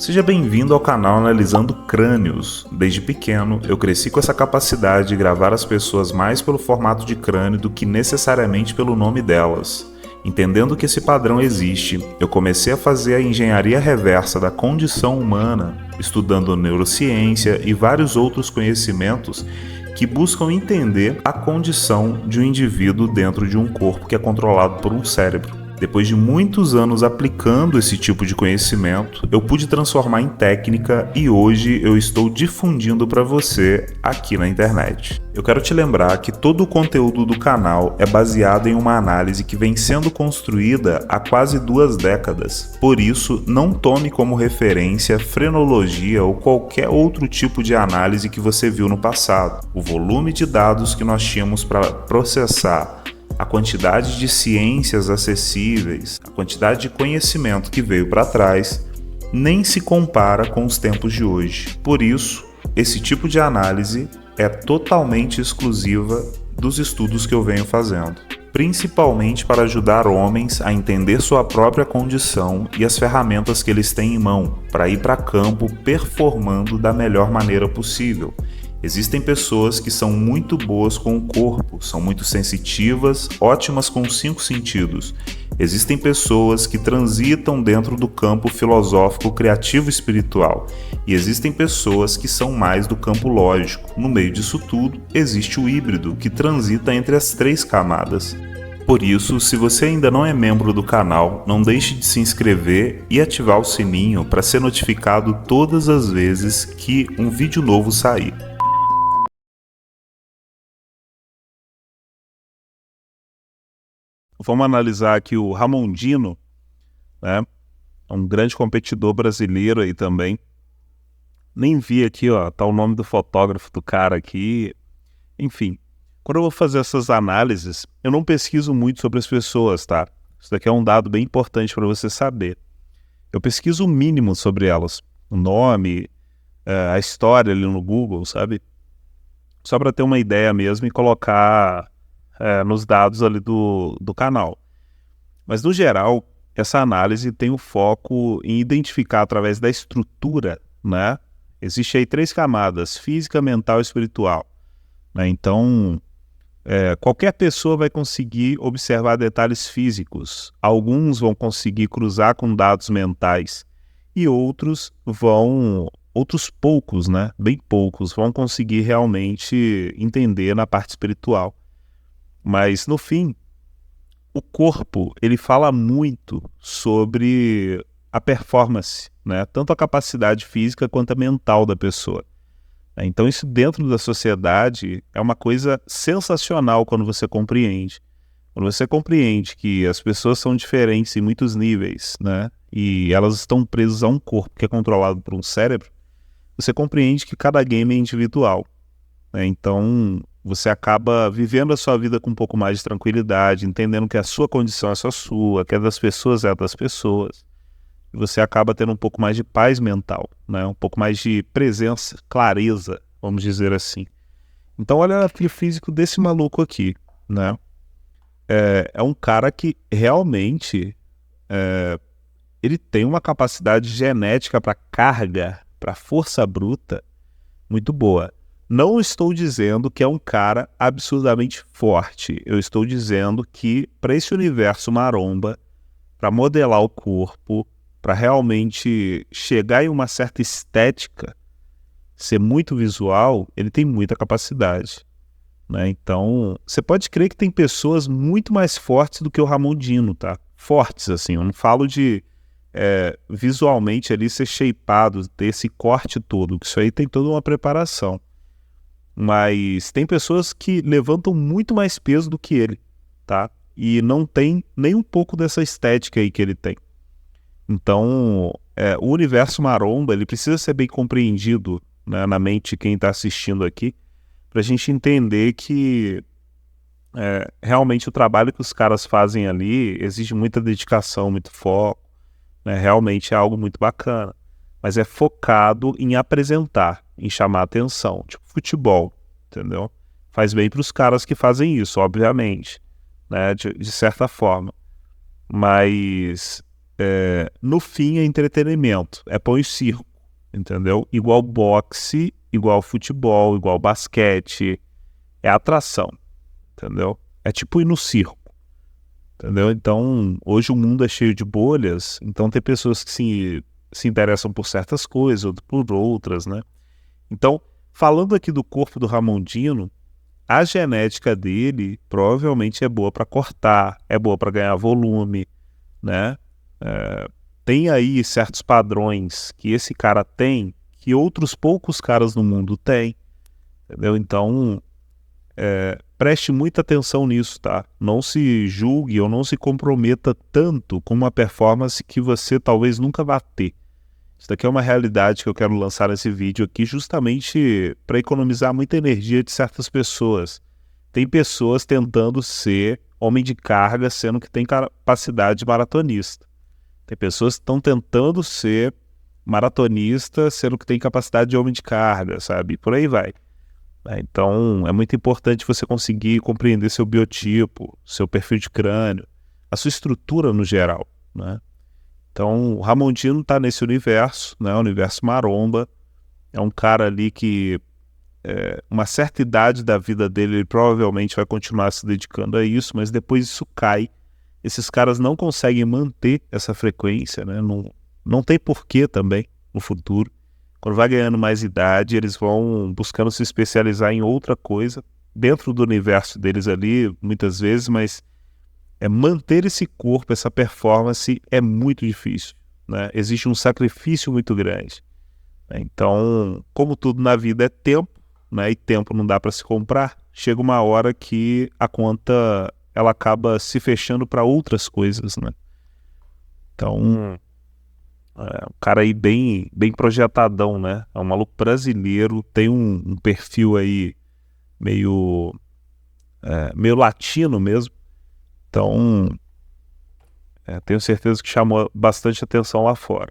Seja bem-vindo ao canal Analisando Crânios. Desde pequeno, eu cresci com essa capacidade de gravar as pessoas mais pelo formato de crânio do que necessariamente pelo nome delas. Entendendo que esse padrão existe, eu comecei a fazer a engenharia reversa da condição humana, estudando neurociência e vários outros conhecimentos que buscam entender a condição de um indivíduo dentro de um corpo que é controlado por um cérebro. Depois de muitos anos aplicando esse tipo de conhecimento, eu pude transformar em técnica e hoje eu estou difundindo para você aqui na internet. Eu quero te lembrar que todo o conteúdo do canal é baseado em uma análise que vem sendo construída há quase 2 décadas. Por isso, não tome como referência frenologia ou qualquer outro tipo de análise que você viu no passado. O volume de dados que nós tínhamos para processar, a quantidade de ciências acessíveis, a quantidade de conhecimento que veio para trás, nem se compara com os tempos de hoje. Por isso, esse tipo de análise é totalmente exclusiva dos estudos que eu venho fazendo, principalmente para ajudar homens a entender sua própria condição e as ferramentas que eles têm em mão para ir para campo performando da melhor maneira possível. Existem pessoas que são muito boas com o corpo, são muito sensitivas, ótimas com os 5 sentidos. Existem pessoas que transitam dentro do campo filosófico, criativo e espiritual. E existem pessoas que são mais do campo lógico. No meio disso tudo, existe o híbrido, que transita entre as 3 camadas. Por isso, se você ainda não é membro do canal, não deixe de se inscrever e ativar o sininho para ser notificado todas as vezes que um vídeo novo sair. Vamos analisar aqui o Ramondino, né? É um grande competidor brasileiro aí também. Nem vi aqui, ó, tá o nome do fotógrafo do cara aqui. Enfim, quando eu vou fazer essas análises, eu não pesquiso muito sobre as pessoas, tá? Isso daqui é um dado bem importante para você saber. Eu pesquiso o mínimo sobre elas. O nome, a história ali no Google, sabe? Só para ter uma ideia mesmo e colocar nos dados ali do canal. Mas, no geral, essa análise tem o foco em identificar através da estrutura, né? Existem aí 3 camadas, física, mental e espiritual, né? Então, qualquer pessoa vai conseguir observar detalhes físicos. Alguns vão conseguir cruzar com dados mentais e outros poucos, né? Bem poucos, vão conseguir realmente entender na parte espiritual. Mas, no fim, o corpo, ele fala muito sobre a performance, né? Tanto a capacidade física quanto a mental da pessoa. Então, isso dentro da sociedade é uma coisa sensacional quando você compreende. Quando você compreende que as pessoas são diferentes em muitos níveis, né? E elas estão presas a um corpo que é controlado por um cérebro, você compreende que cada game é individual, né? Então, você acaba vivendo a sua vida com um pouco mais de tranquilidade, entendendo que a sua condição é só sua, que a das pessoas é a das pessoas. E você acaba tendo um pouco mais de paz mental, né? Um pouco mais de presença, clareza, vamos dizer assim. Então, olha o físico desse maluco aqui, né? É um cara que realmente ele tem uma capacidade genética para carga, para força bruta, muito boa. Não estou dizendo que é um cara absurdamente forte. Eu estou dizendo que para esse universo maromba, para modelar o corpo, para realmente chegar em uma certa estética, ser muito visual, ele tem muita capacidade, né? Então, você pode crer que tem pessoas muito mais fortes do que o Ramondino, tá? Fortes, assim. Eu não falo de visualmente ali ser shapeado, ter esse corte todo. Isso aí tem toda uma preparação. Mas tem pessoas que levantam muito mais peso do que ele, tá? E não tem nem um pouco dessa estética aí que ele tem. Então, o universo maromba, ele precisa ser bem compreendido, né, na mente de quem está assistindo aqui, para a gente entender que realmente o trabalho que os caras fazem ali exige muita dedicação, muito foco, né? Realmente é algo muito bacana. Mas é focado em apresentar, em chamar atenção, tipo futebol, entendeu? Faz bem para os caras que fazem isso, obviamente, né? De certa forma. Mas no fim é entretenimento, é pão e circo, entendeu? Igual boxe, igual futebol, igual basquete, é atração, entendeu? É tipo ir no circo, entendeu? Então, hoje o mundo é cheio de bolhas, então tem pessoas que se interessam por certas coisas, outras por outras, né? Então, falando aqui do corpo do Ramondino, a genética dele provavelmente é boa para cortar, é boa para ganhar volume, né? Tem aí certos padrões que esse cara tem que outros poucos caras no mundo têm, entendeu? Então, preste muita atenção nisso, tá? Não se julgue ou não se comprometa tanto com uma performance que você talvez nunca vá ter. Isso daqui é uma realidade que eu quero lançar nesse vídeo aqui justamente para economizar muita energia de certas pessoas. Tem pessoas tentando ser homem de carga, sendo que tem capacidade maratonista. Tem pessoas que estão tentando ser maratonista, sendo que tem capacidade de homem de carga, sabe? Por aí vai. Então, é muito importante você conseguir compreender seu biotipo, seu perfil de crânio, a sua estrutura no geral, né? Então, o Ramondino está nesse universo, né? O universo maromba. É um cara ali que, uma certa idade da vida dele, ele provavelmente vai continuar se dedicando a isso, mas depois isso cai. Esses caras não conseguem manter essa frequência, né? Não tem porquê também no futuro. Quando vai ganhando mais idade, eles vão buscando se especializar em outra coisa, dentro do universo deles ali, muitas vezes, mas manter esse corpo, essa performance é muito difícil, né? Existe um sacrifício muito grande, né? Então, como tudo na vida é tempo, né? E tempo não dá para se comprar, chega uma hora que a conta ela acaba se fechando para outras coisas, né? Então, um cara aí bem projetadão, né? É um maluco brasileiro, tem um perfil aí meio latino mesmo. Então, tenho certeza que chamou bastante atenção lá fora.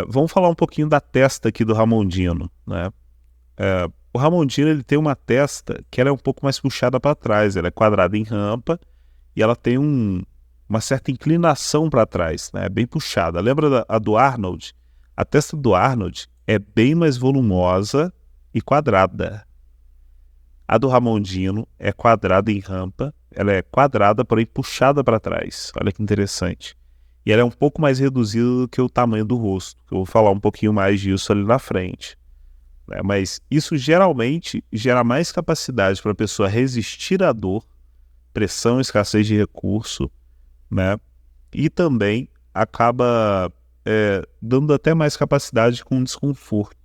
Vamos falar um pouquinho da testa aqui do Ramondino, né? O Ramondino ele tem uma testa que ela é um pouco mais puxada para trás, ela é quadrada em rampa e ela tem uma certa inclinação para trás, né? Bem puxada. Lembra a do Arnold? A testa do Arnold é bem mais volumosa e quadrada. A do Ramondino é quadrada em rampa, ela é quadrada, porém puxada para trás. Olha que interessante. E ela é um pouco mais reduzida do que o tamanho do rosto. Eu vou falar um pouquinho mais disso ali na frente, né? Mas isso geralmente gera mais capacidade para a pessoa resistir à dor, pressão, escassez de recurso, né? E também acaba dando até mais capacidade com desconforto,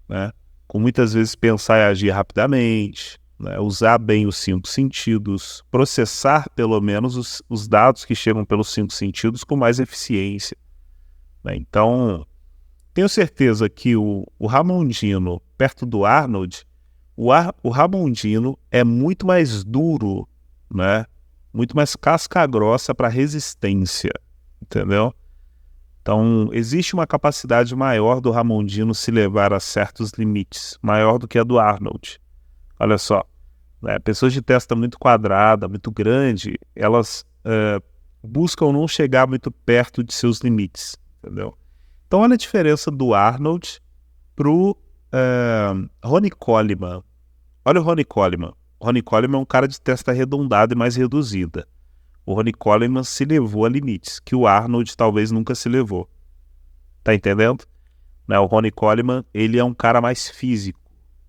né? Com muitas vezes pensar e agir rapidamente, né? Usar bem os 5 sentidos, processar pelo menos os dados que chegam pelos 5 sentidos com mais eficiência, né? Então, tenho certeza que o Ramondino, perto do Arnold, o Ramondino é muito mais duro, né? Muito mais casca grossa para resistência, entendeu? Então, existe uma capacidade maior do Ramondino se levar a certos limites, maior do que a do Arnold. Olha só, né? Pessoas de testa muito quadrada, muito grande, elas buscam não chegar muito perto de seus limites, entendeu? Então, olha a diferença do Arnold pro Ronnie Coleman. Olha o Ronnie Coleman. O Ronnie Coleman é um cara de testa arredondada e mais reduzida. O Ronnie Coleman se levou a limites que o Arnold talvez nunca se levou. Tá entendendo? Né? O Ronnie Coleman, ele é um cara mais físico,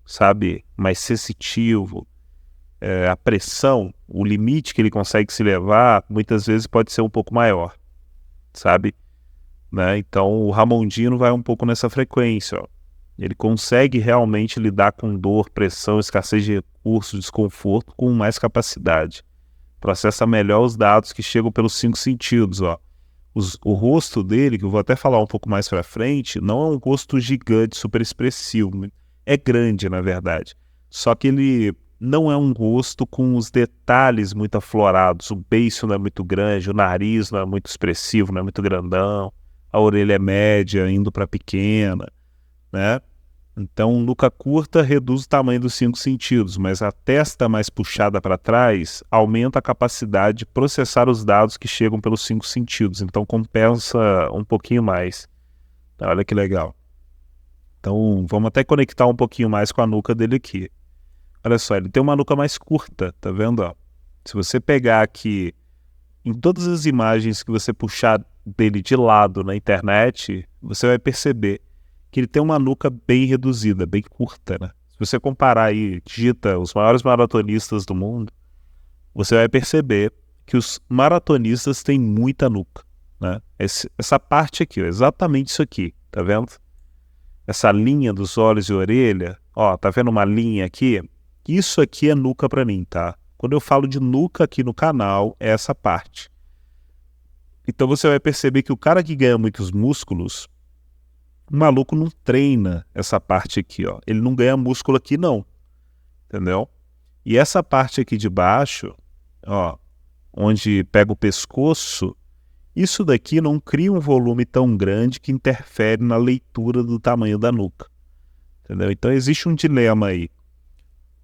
sabe? Mais sensitivo. A pressão, o limite que ele consegue se levar, muitas vezes pode ser um pouco maior, sabe? Né? Então o Ramondino vai um pouco nessa frequência, ó. Ele consegue realmente lidar com dor, pressão, escassez de recursos, desconforto com mais capacidade. Processa melhor os dados que chegam pelos 5 sentidos, ó. O rosto dele, que eu vou até falar um pouco mais pra frente, não é um rosto gigante, super expressivo. É grande, na verdade. Só que ele não é um rosto com os detalhes muito aflorados. O beiço não é muito grande, o nariz não é muito expressivo, não é muito grandão. A orelha é média, indo para pequena, né? Então, nuca curta reduz o tamanho dos 5 sentidos, mas a testa mais puxada para trás aumenta a capacidade de processar os dados que chegam pelos 5 sentidos. Então, compensa um pouquinho mais. Olha que legal. Então, vamos até conectar um pouquinho mais com a nuca dele aqui. Olha só, ele tem uma nuca mais curta, tá vendo? Ó? Se você pegar aqui, em todas as imagens que você puxar dele de lado na internet, você vai perceber que ele tem uma nuca bem reduzida, bem curta, né? Se você comparar aí, digita os maiores maratonistas do mundo, você vai perceber que os maratonistas têm muita nuca, né? Essa parte aqui, ó, exatamente isso aqui, tá vendo? Essa linha dos olhos e orelha, ó, tá vendo uma linha aqui? Isso aqui é nuca para mim, tá? Quando eu falo de nuca aqui no canal, é essa parte. Então você vai perceber que o cara que ganha muitos músculos, o maluco não treina essa parte aqui, ó. Ele não ganha músculo aqui, não. Entendeu? E essa parte aqui de baixo, ó, onde pega o pescoço, isso daqui não cria um volume tão grande que interfere na leitura do tamanho da nuca. Entendeu? Então existe um dilema aí.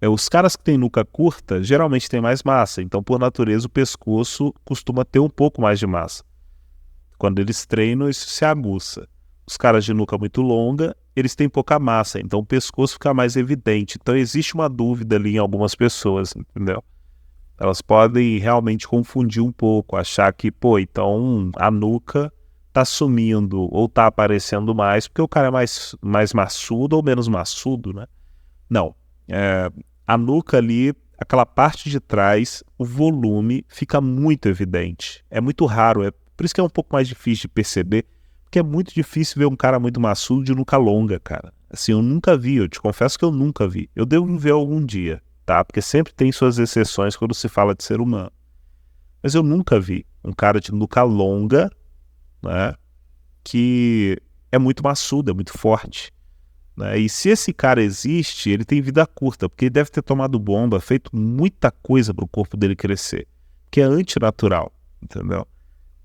Os caras que têm nuca curta geralmente têm mais massa, então por natureza o pescoço costuma ter um pouco mais de massa. Quando eles treinam, isso se aguça. Os caras de nuca muito longa, eles têm pouca massa, então o pescoço fica mais evidente. Então existe uma dúvida ali em algumas pessoas, entendeu? Elas podem realmente confundir um pouco, achar que, pô, então a nuca tá sumindo ou tá aparecendo mais porque o cara é mais maçudo ou menos maçudo, né? Não. A nuca ali, aquela parte de trás, o volume fica muito evidente. É muito raro, por isso que é um pouco mais difícil de perceber, porque é muito difícil ver um cara muito maçudo de nuca longa, cara. Assim, eu nunca vi, eu te confesso que eu nunca vi. Eu devo ver algum dia, tá? Porque sempre tem suas exceções quando se fala de ser humano. Mas eu nunca vi um cara de nuca longa, né, que é muito maçudo, é muito forte. Né? E se esse cara existe, ele tem vida curta, porque ele deve ter tomado bomba, feito muita coisa para o corpo dele crescer, que é antinatural, entendeu?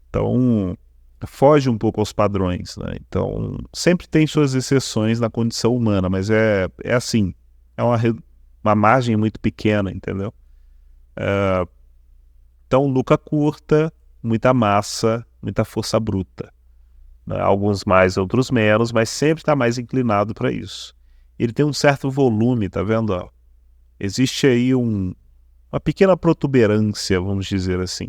Então, foge um pouco aos padrões, né? Então, sempre tem suas exceções na condição humana, mas é assim, é uma margem muito pequena, entendeu? Então, nuca curta, muita massa, muita força bruta. Alguns mais, outros menos, mas sempre está mais inclinado para isso. Ele tem um certo volume, tá vendo? Ó? Existe aí uma pequena protuberância, vamos dizer assim.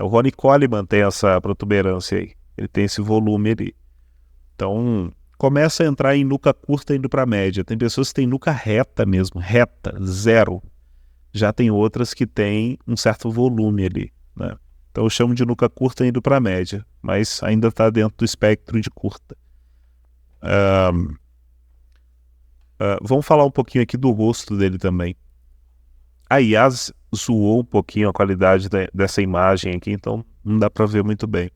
O Ronnie Coleman tem essa protuberância aí. Ele tem esse volume ali. Então, começa a entrar em nuca curta indo para média. Tem pessoas que têm nuca reta mesmo, reta, zero. Já tem outras que têm um certo volume ali, né? Então eu chamo de nuca curta indo para média, mas ainda está dentro do espectro de curta. Vamos falar um pouquinho aqui do rosto dele também. A Yas zoou um pouquinho a qualidade dessa imagem aqui, então não dá para ver muito bem.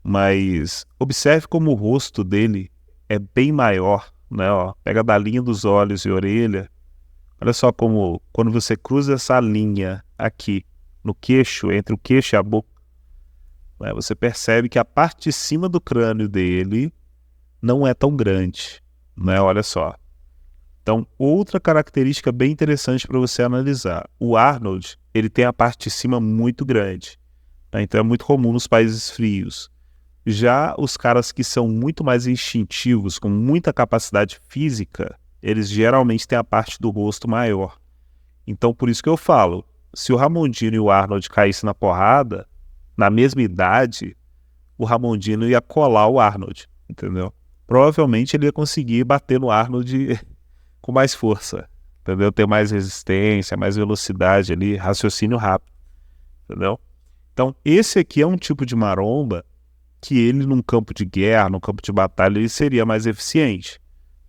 Mas observe como o rosto dele é bem maior, né? Ó, pega da linha dos olhos e orelha. Olha só como quando você cruza essa linha aqui no queixo, entre o queixo e a boca, né, você percebe que a parte de cima do crânio dele não é tão grande, né? Olha só. Então, outra característica bem interessante para você analisar. O Arnold, ele tem a parte de cima muito grande, né? Então é muito comum nos países frios. Já os caras que são muito mais instintivos, com muita capacidade física, eles geralmente têm a parte do rosto maior. Então, por isso que eu falo, se o Ramondino e o Arnold caíssem na porrada, na mesma idade, o Ramondino ia colar o Arnold, entendeu? Provavelmente ele ia conseguir bater no Arnold com mais força, entendeu? Ter mais resistência, mais velocidade ali, raciocínio rápido, entendeu? Então, esse aqui é um tipo de maromba que ele, num campo de guerra, num campo de batalha, ele seria mais eficiente,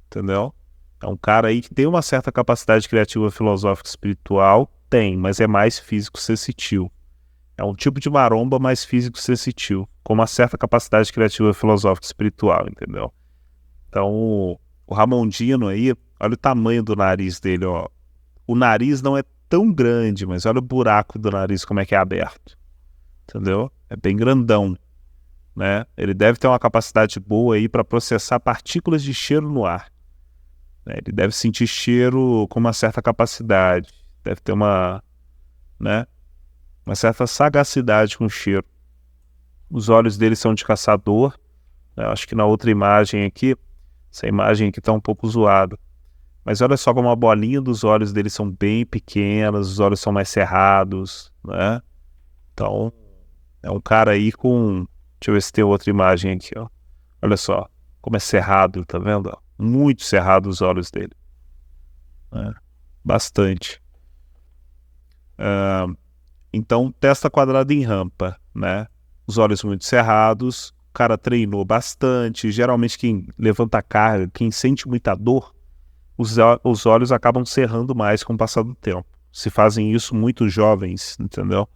entendeu? É um cara aí que tem uma certa capacidade criativa, filosófica, espiritual, tem, mas é mais físico-sensitivo. É um tipo de maromba mais físico-sensitivo, com uma certa capacidade criativa, filosófica, espiritual, entendeu? Então, o Ramondino aí, olha o tamanho do nariz dele, ó. O nariz não é tão grande, mas olha o buraco do nariz, como é que é aberto, entendeu? É bem grandão, né? Ele deve ter uma capacidade boa aí para processar partículas de cheiro no ar. né? Ele deve sentir cheiro com uma certa capacidade, deve ter né, uma certa sagacidade com o cheiro. Os olhos dele são de caçador, né? Acho que na outra imagem aqui, essa imagem aqui está um pouco zoada. Mas olha só como a bolinha dos olhos dele são bem pequenas, os olhos são mais cerrados, né? Então, é um cara aí com... Deixa eu ver se tem outra imagem aqui, ó. Olha só como é cerrado, tá vendo? Muito cerrado os olhos dele, né? Bastante. Então, testa quadrada em rampa, né? Os olhos muito cerrados, o cara treinou bastante. Geralmente quem levanta carga, quem sente muita dor, os olhos acabam cerrando mais com o passar do tempo. Se fazem isso muito jovens, entendeu?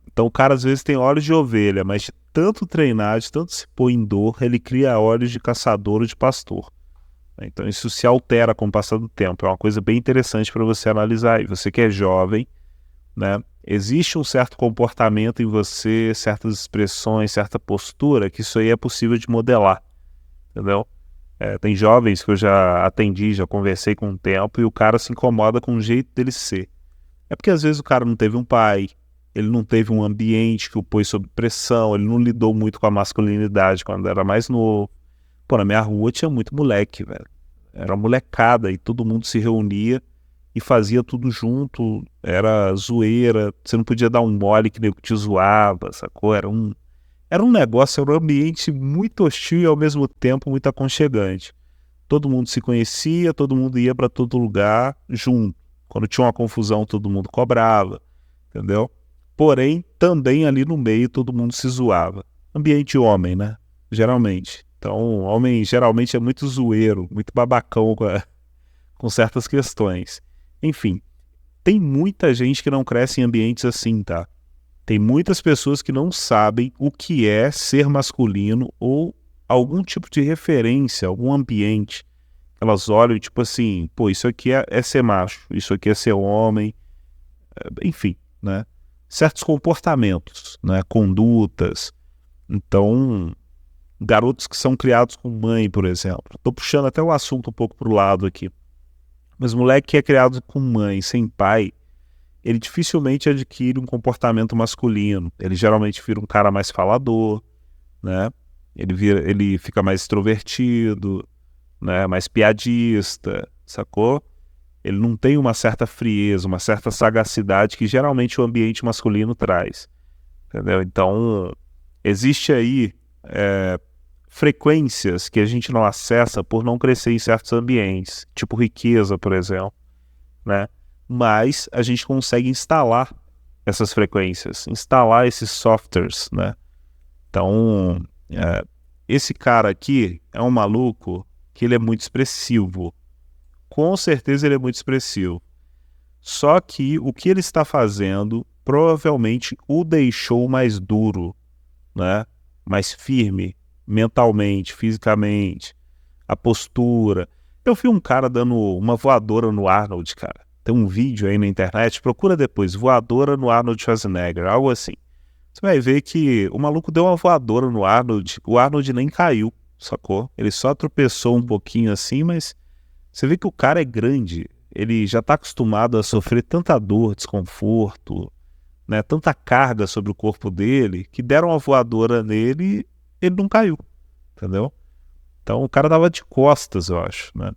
Então o cara às vezes tem olhos de ovelha, mas de tanto treinar, de tanto se pôr em dor, ele cria olhos de caçador ou de pastor. Então isso se altera com o passar do tempo. É uma coisa bem interessante para você analisar. E você que é jovem, né? Existe um certo comportamento em você, certas expressões, certa postura, que isso aí é possível de modelar, entendeu? Tem jovens que eu já atendi, já conversei com um tempo, e o cara se incomoda com o jeito dele ser. É porque às vezes o cara não teve um pai, ele não teve um ambiente que o pôs sob pressão, ele não lidou muito com a masculinidade quando era mais novo. Pô, na minha rua tinha muito moleque, velho. Era molecada e todo mundo se reunia e fazia tudo junto, era zoeira, você não podia dar um mole que nego te zoava, sacou? Era um negócio, era um ambiente muito hostil e ao mesmo tempo muito aconchegante. Todo mundo se conhecia, todo mundo ia para todo lugar junto. Quando tinha uma confusão, todo mundo cobrava, entendeu? Porém, também ali no meio todo mundo se zoava. Ambiente homem, né? Geralmente. Então, homem geralmente é muito zoeiro, muito babacão com certas questões. Enfim, tem muita gente que não cresce em ambientes assim, tá? Tem muitas pessoas que não sabem o que é ser masculino ou algum tipo de referência, algum ambiente. Elas olham e tipo assim, pô, isso aqui é ser macho, isso aqui é ser homem, enfim, né? Certos comportamentos, né? Condutas. Então, garotos que são criados com mãe, por exemplo. Estou puxando até o assunto um pouco pro lado aqui. Mas moleque que é criado com mãe, sem pai, ele dificilmente adquire um comportamento masculino. Ele geralmente vira um cara mais falador, né? Ele fica mais extrovertido, né? Mais piadista, sacou? Ele não tem uma certa frieza, uma certa sagacidade que geralmente o ambiente masculino traz, entendeu? Então, existe aí frequências que a gente não acessa por não crescer em certos ambientes, tipo riqueza, por exemplo, né? Mas a gente consegue instalar essas frequências, instalar esses softwares, né? Então, esse cara aqui é um maluco que ele é muito expressivo. Com certeza ele é muito expressivo. Só que o que ele está fazendo provavelmente o deixou mais duro, né? Mais firme, mentalmente, fisicamente, a postura. Eu vi um cara dando uma voadora no Arnold, cara. Tem um vídeo aí na internet, procura depois, voadora no Arnold Schwarzenegger, algo assim. Você vai ver que o maluco deu uma voadora no Arnold, o Arnold nem caiu, sacou? Ele só tropeçou um pouquinho assim, mas você vê que o cara é grande, ele já está acostumado a sofrer tanta dor, desconforto, né, tanta carga sobre o corpo dele, que deram uma voadora nele e ele não caiu, entendeu? Então o cara tava de costas, eu acho, né?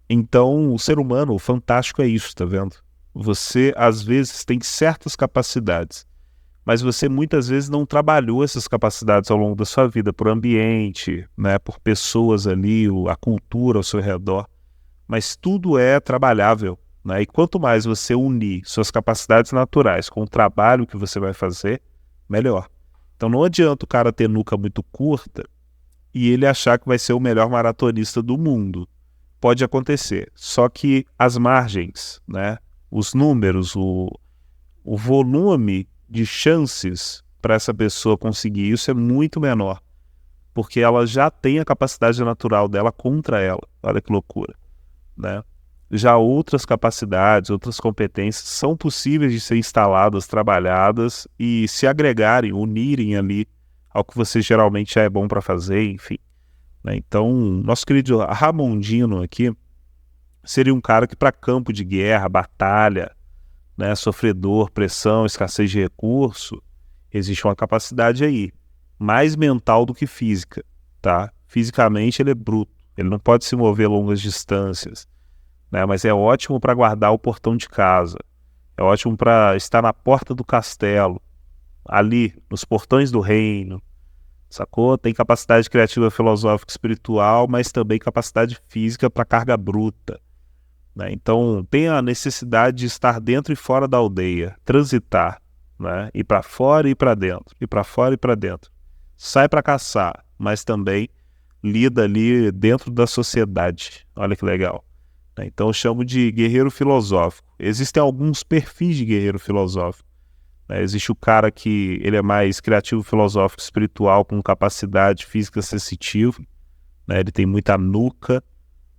Então o ser humano, o fantástico é isso, tá vendo? Você às vezes tem certas capacidades, mas você muitas vezes não trabalhou essas capacidades ao longo da sua vida, por ambiente, né, por pessoas ali, a cultura ao seu redor, mas tudo é trabalhável, né? E quanto mais você unir suas capacidades naturais com o trabalho que você vai fazer, melhor. Então não adianta o cara ter nuca muito curta e ele achar que vai ser o melhor maratonista do mundo. Pode acontecer, só que as margens, né, os números, o volume de chances para essa pessoa conseguir isso é muito menor, porque ela já tem a capacidade natural dela contra ela. Olha que loucura, né? Já outras capacidades, outras competências são possíveis de ser instaladas, trabalhadas e se agregarem, unirem ali ao que você geralmente já é bom para fazer, enfim. né? Então, nosso querido Ramondino aqui seria um cara que para campo de guerra, batalha, né, sofredor, pressão, escassez de recurso, existe uma capacidade aí, mais mental do que física, tá? Fisicamente ele é bruto, ele não pode se mover longas distâncias, né, mas é ótimo para guardar o portão de casa, é ótimo para estar na porta do castelo, ali, nos portões do reino, sacou? Tem capacidade criativa, filosófica, espiritual, mas também capacidade física para carga bruta, né? Então, tem a necessidade de estar dentro e fora da aldeia, transitar, né? Ir para fora e ir para dentro, ir para fora e para dentro. Sai para caçar, mas também lida ali dentro da sociedade. Olha que legal, né? Então, eu chamo de guerreiro filosófico. Existem alguns perfis de guerreiro filosófico, né? Existe o cara que ele é mais criativo, filosófico, espiritual, com capacidade física sensitiva, né? Ele tem muita nuca,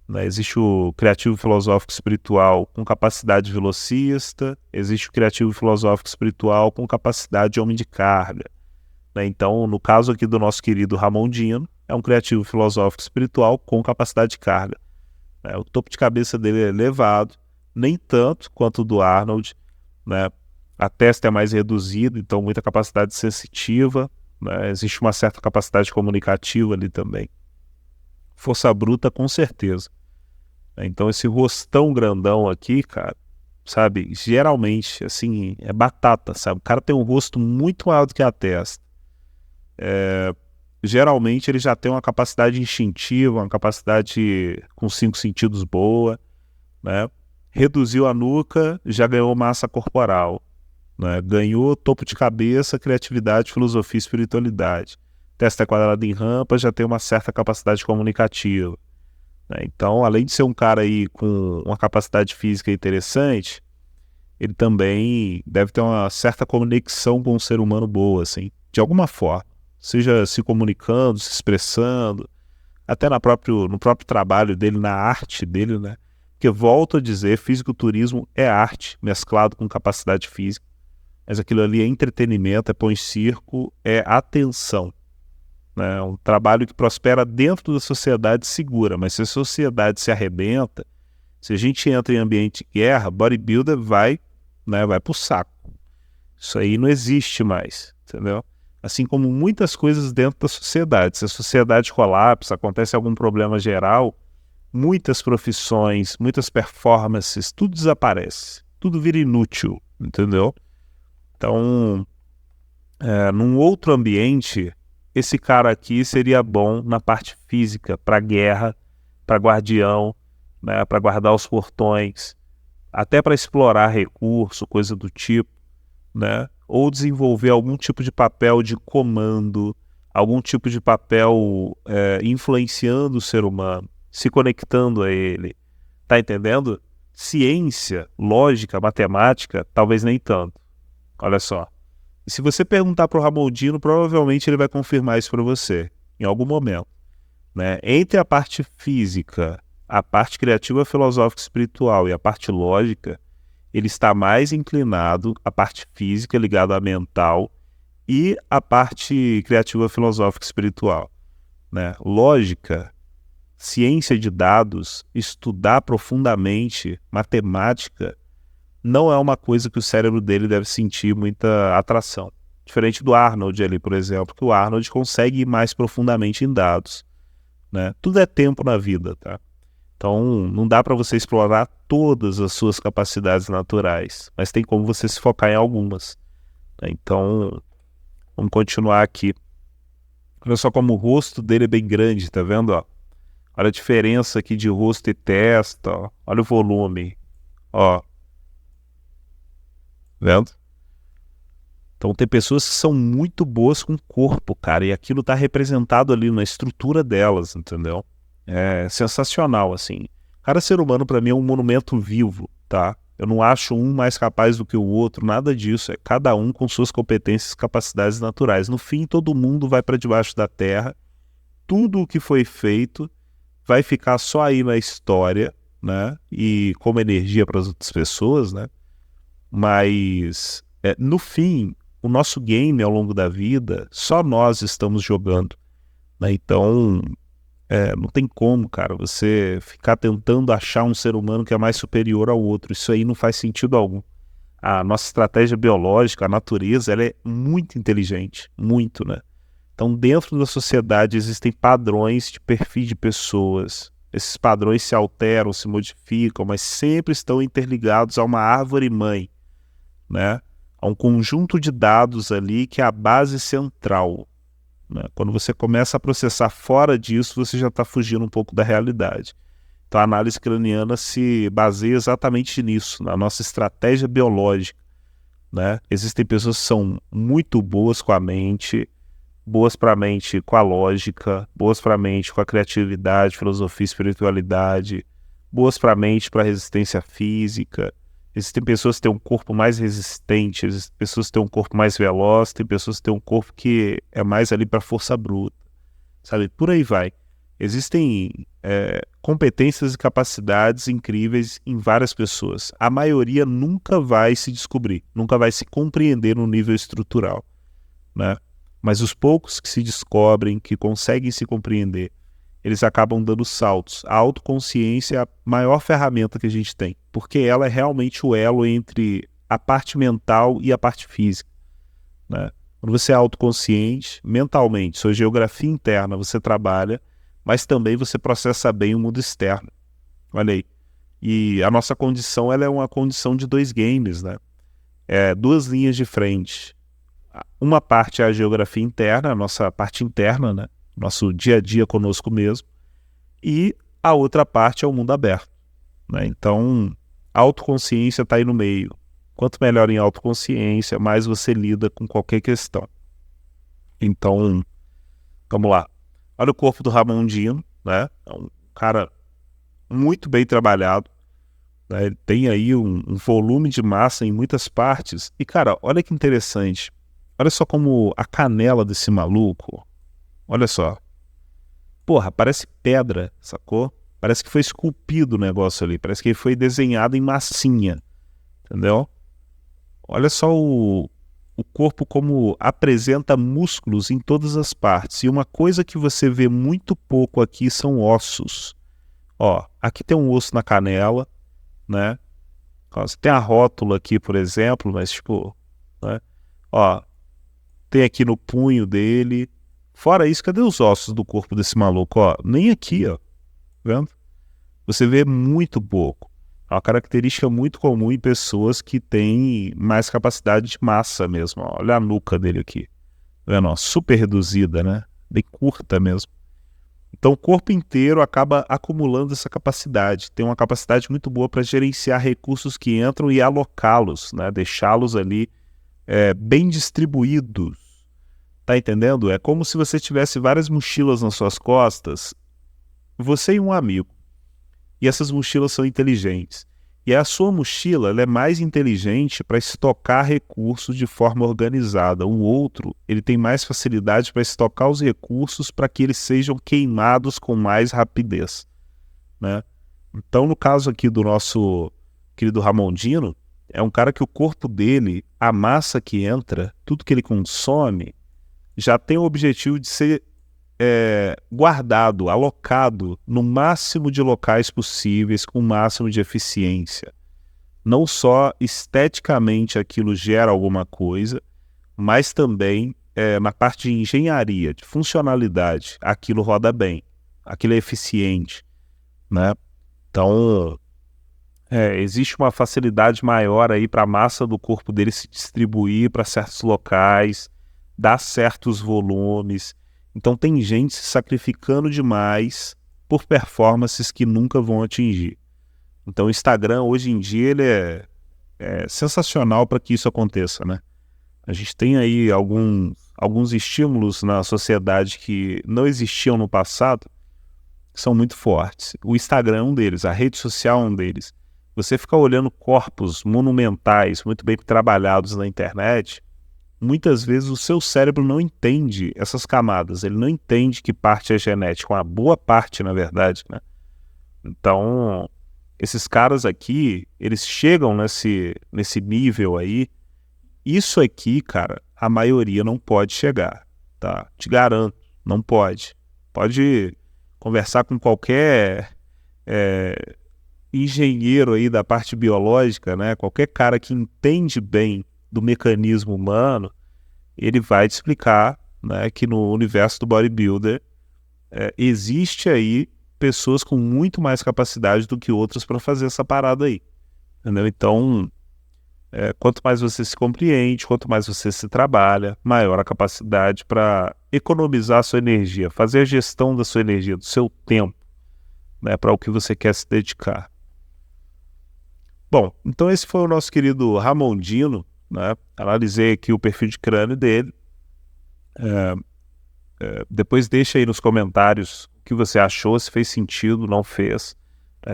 né? Existe o criativo filosófico espiritual com capacidade velocista, existe o criativo filosófico espiritual com capacidade de homem de carga, né? Então, no caso aqui do nosso querido Ramondino, é um criativo filosófico espiritual com capacidade de carga, né? O topo de cabeça dele é elevado, nem tanto quanto o do Arnold, né? A testa é mais reduzida, então muita capacidade sensitiva, né? Existe uma certa capacidade comunicativa ali também. Força bruta, com certeza. Então esse rostão grandão aqui, cara, sabe, geralmente, assim, é batata, sabe? O cara tem um rosto muito maior do que a testa. Geralmente ele já tem uma capacidade instintiva, uma capacidade com 5 sentidos boa, né? Reduziu a nuca, já ganhou massa corporal, né? Ganhou topo de cabeça, criatividade, filosofia e espiritualidade. Testa quadrada em rampa, já tem uma certa capacidade comunicativa, né? Então, além de ser um cara aí com uma capacidade física interessante, ele também deve ter uma certa conexão com o ser humano boa, assim, de alguma forma. Seja se comunicando, se expressando, até no próprio trabalho dele, na arte dele, né? Porque, volto a dizer, fisiculturismo é arte, mesclado com capacidade física. Mas aquilo ali é entretenimento, é pão e circo, é atenção, né? Um trabalho que prospera dentro da sociedade segura, mas se a sociedade se arrebenta, se a gente entra em ambiente de guerra, bodybuilder vai, né, vai pro saco. Isso aí não existe mais, entendeu? Assim como muitas coisas dentro da sociedade. Se a sociedade colapsa, acontece algum problema geral, muitas profissões, muitas performances, tudo desaparece, tudo vira inútil, entendeu? Então, num outro ambiente, esse cara aqui seria bom na parte física, para guerra, para guardião, né, para guardar os portões, até para explorar recurso, coisa do tipo, né, ou desenvolver algum tipo de papel de comando, algum tipo de papel influenciando o ser humano, se conectando a ele. Tá entendendo? Ciência, lógica, matemática, talvez nem tanto. Olha só. E se você perguntar para o Ramondino, provavelmente ele vai confirmar isso para você, em algum momento, né? Entre a parte física, a parte criativa, filosófica, espiritual e a parte lógica, ele está mais inclinado à parte física, ligada à mental, e à parte criativa, filosófica, espiritual, né? Lógica, ciência de dados, estudar profundamente, matemática, não é uma coisa que o cérebro dele deve sentir muita atração. Diferente do Arnold ali, por exemplo, que o Arnold consegue ir mais profundamente em dados, né? Tudo é tempo na vida, tá? Então, não dá para você explorar todas as suas capacidades naturais, mas tem como você se focar em algumas, né? Então, vamos continuar aqui. Olha só como o rosto dele é bem grande, tá vendo? Ó? Olha a diferença aqui de rosto e testa, ó. Olha o volume, ó. Vendo? Então tem pessoas que são muito boas com o corpo, cara, e aquilo tá representado ali na estrutura delas, entendeu? É sensacional, assim. Cada ser humano para mim é um monumento vivo, tá? Eu não acho um mais capaz do que o outro, nada disso. É cada um com suas competências e capacidades naturais. No fim, todo mundo vai para debaixo da terra. Tudo o que foi feito vai ficar só aí na história, né? E como energia para as outras pessoas, né? Mas, no fim, o nosso game ao longo da vida, só nós estamos jogando, né? Então, Não tem como, cara, você ficar tentando achar um ser humano que é mais superior ao outro. Isso aí não faz sentido algum. A nossa estratégia biológica, a natureza, ela é muito inteligente, muito, né? Então, dentro da sociedade existem padrões de perfil de pessoas. Esses padrões se alteram, se modificam, mas sempre estão interligados a uma árvore-mãe, né? A um conjunto de dados ali que é a base central, né? Quando você começa a processar fora disso, você já está fugindo um pouco da realidade. Então, a análise craniana se baseia exatamente nisso, na nossa estratégia biológica, né? Existem pessoas que são muito boas com a mente, boas para a mente com a lógica, boas para a mente com a criatividade, filosofia, espiritualidade, boas para a mente para a resistência física. Existem pessoas que têm um corpo mais resistente, existem pessoas que têm um corpo mais veloz, tem pessoas que têm um corpo que é mais ali para força bruta, sabe? Por aí vai. Existem competências e capacidades incríveis em várias pessoas. A maioria nunca vai se descobrir, nunca vai se compreender no nível estrutural, né? Mas os poucos que se descobrem, que conseguem se compreender, eles acabam dando saltos. A autoconsciência é a maior ferramenta que a gente tem, porque ela é realmente o elo entre a parte mental e a parte física, né? Quando você é autoconsciente, mentalmente, sua geografia interna você trabalha, mas também você processa bem o mundo externo. Olha aí. E a nossa condição, ela é uma condição de dois games, né? Duas linhas de frente. Uma parte é a geografia interna, a nossa parte interna, né? Nosso dia a dia conosco mesmo. E a outra parte é o mundo aberto, né? Então, a autoconsciência está aí no meio. Quanto melhor em autoconsciência, mais você lida com qualquer questão. Então, vamos lá. Olha o corpo do Ramondino, né? É um cara muito bem trabalhado, né? Ele tem aí um volume de massa em muitas partes. E, cara, olha que interessante. Olha só como a canela desse maluco, olha só. Porra, parece pedra, sacou? Parece que foi esculpido o negócio ali, parece que ele foi desenhado em massinha, entendeu? Olha só o corpo como apresenta músculos em todas as partes. E uma coisa que você vê muito pouco aqui são ossos. Ó, aqui tem um osso na canela, né? Ó, você tem a rótula aqui, por exemplo, mas tipo, né? Ó, tem aqui no punho dele. Fora isso, cadê os ossos do corpo desse maluco? Ó, nem aqui, ó. Vendo? Você vê muito pouco. É uma característica muito comum em pessoas que têm mais capacidade de massa mesmo. Ó. Olha a nuca dele aqui. Tá vendo? Ó, super reduzida, né? Bem curta mesmo. Então o corpo inteiro acaba acumulando essa capacidade. Tem uma capacidade muito boa para gerenciar recursos que entram e alocá-los, né? Deixá-los ali bem distribuídos. Tá entendendo? É como se você tivesse várias mochilas nas suas costas, você e um amigo. E essas mochilas são inteligentes. E a sua mochila ela é mais inteligente para estocar recursos de forma organizada. O outro, ele tem mais facilidade para estocar os recursos para que eles sejam queimados com mais rapidez, né? Então, no caso aqui do nosso querido Ramondino, é um cara que o corpo dele, a massa que entra, tudo que ele consome, já tem o objetivo de ser guardado, alocado no máximo de locais possíveis, com o máximo de eficiência. Não só esteticamente aquilo gera alguma coisa, mas também na parte de engenharia, de funcionalidade, aquilo roda bem, aquilo é eficiente, né? Então, existe uma facilidade maior aí para a massa do corpo dele se distribuir para certos locais, dar certos volumes. Então tem gente se sacrificando demais por performances que nunca vão atingir. Então o Instagram hoje em dia ele é sensacional para que isso aconteça, né? A gente tem aí alguns estímulos na sociedade que não existiam no passado, que são muito fortes. O Instagram é um deles, a rede social é um deles. Você ficar olhando corpos monumentais, muito bem trabalhados na internet, muitas vezes o seu cérebro não entende essas camadas, ele não entende que parte é genética, uma boa parte, na verdade, né? Então, esses caras aqui, eles chegam nesse nível aí. Isso aqui, cara, a maioria não pode chegar, tá? Te garanto, não pode. Pode conversar com qualquer engenheiro aí da parte biológica, né? Qualquer cara que entende bem do mecanismo humano, ele vai te explicar, né, que no universo do bodybuilder existe aí pessoas com muito mais capacidade do que outras para fazer essa parada aí, entendeu? Então, quanto mais você se compreende, quanto mais você se trabalha, maior a capacidade para economizar a sua energia, fazer a gestão da sua energia, do seu tempo, né, para o que você quer se dedicar. Bom, então esse foi o nosso querido Ramondino, né? Analisei aqui o perfil de crânio dele. Depois deixa aí nos comentários o que você achou, se fez sentido, não fez.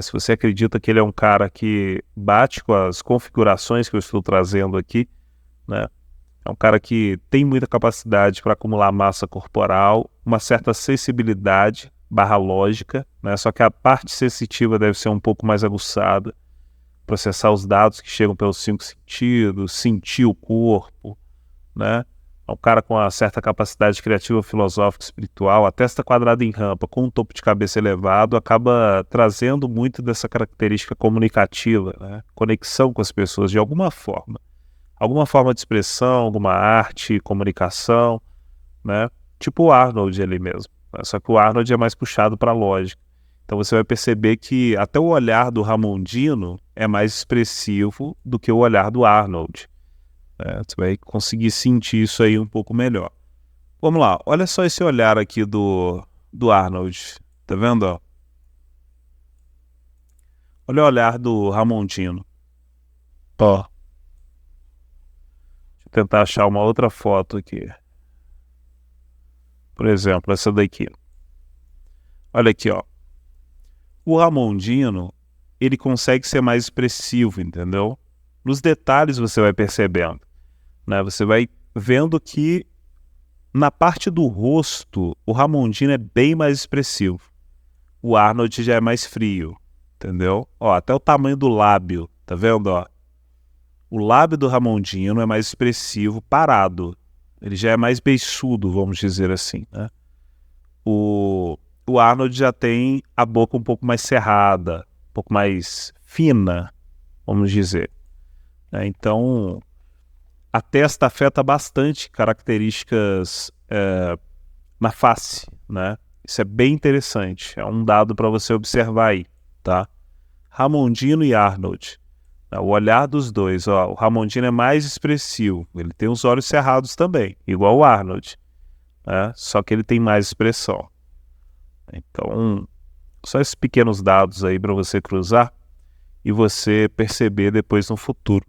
Se você acredita que ele é um cara que bate com as configurações que eu estou trazendo aqui, né? É um cara que tem muita capacidade para acumular massa corporal, uma certa sensibilidade / lógica, né? Só que a parte sensitiva deve ser um pouco mais aguçada, processar os dados que chegam pelos 5 sentidos, sentir o corpo, né? É um cara com uma certa capacidade criativa, filosófica, espiritual. A testa quadrada em rampa, com um topo de cabeça elevado, acaba trazendo muito dessa característica comunicativa, né? Conexão com as pessoas de alguma forma de expressão, alguma arte, comunicação, né? Tipo o Arnold ali mesmo, né? Só que o Arnold é mais puxado para a lógica. Então você vai perceber que até o olhar do Ramondino é mais expressivo do que o olhar do Arnold. Você vai conseguir sentir isso aí um pouco melhor. Vamos lá, olha só esse olhar aqui do Arnold. Tá vendo? Ó? Olha o olhar do Ramondino. Ó. Deixa eu tentar achar uma outra foto aqui. Por exemplo, essa daqui. Olha aqui, ó. O Ramondino, ele consegue ser mais expressivo, entendeu? Nos detalhes você vai percebendo, né? Você vai vendo que na parte do rosto, o Ramondino é bem mais expressivo. O Arnold já é mais frio, entendeu? Ó, até o tamanho do lábio, tá vendo, ó? O lábio do Ramondino é mais expressivo, parado. Ele já é mais beiçudo, vamos dizer assim, né? O Arnold já tem a boca um pouco mais cerrada, um pouco mais fina, vamos dizer. Então, a testa afeta bastante características na face, né? Isso é bem interessante, é um dado para você observar aí, tá? Ramondino e Arnold. O olhar dos dois, ó, o Ramondino é mais expressivo, ele tem os olhos cerrados também, igual o Arnold, né? Só que ele tem mais expressão. Então, só esses pequenos dados aí para você cruzar e você perceber depois no futuro.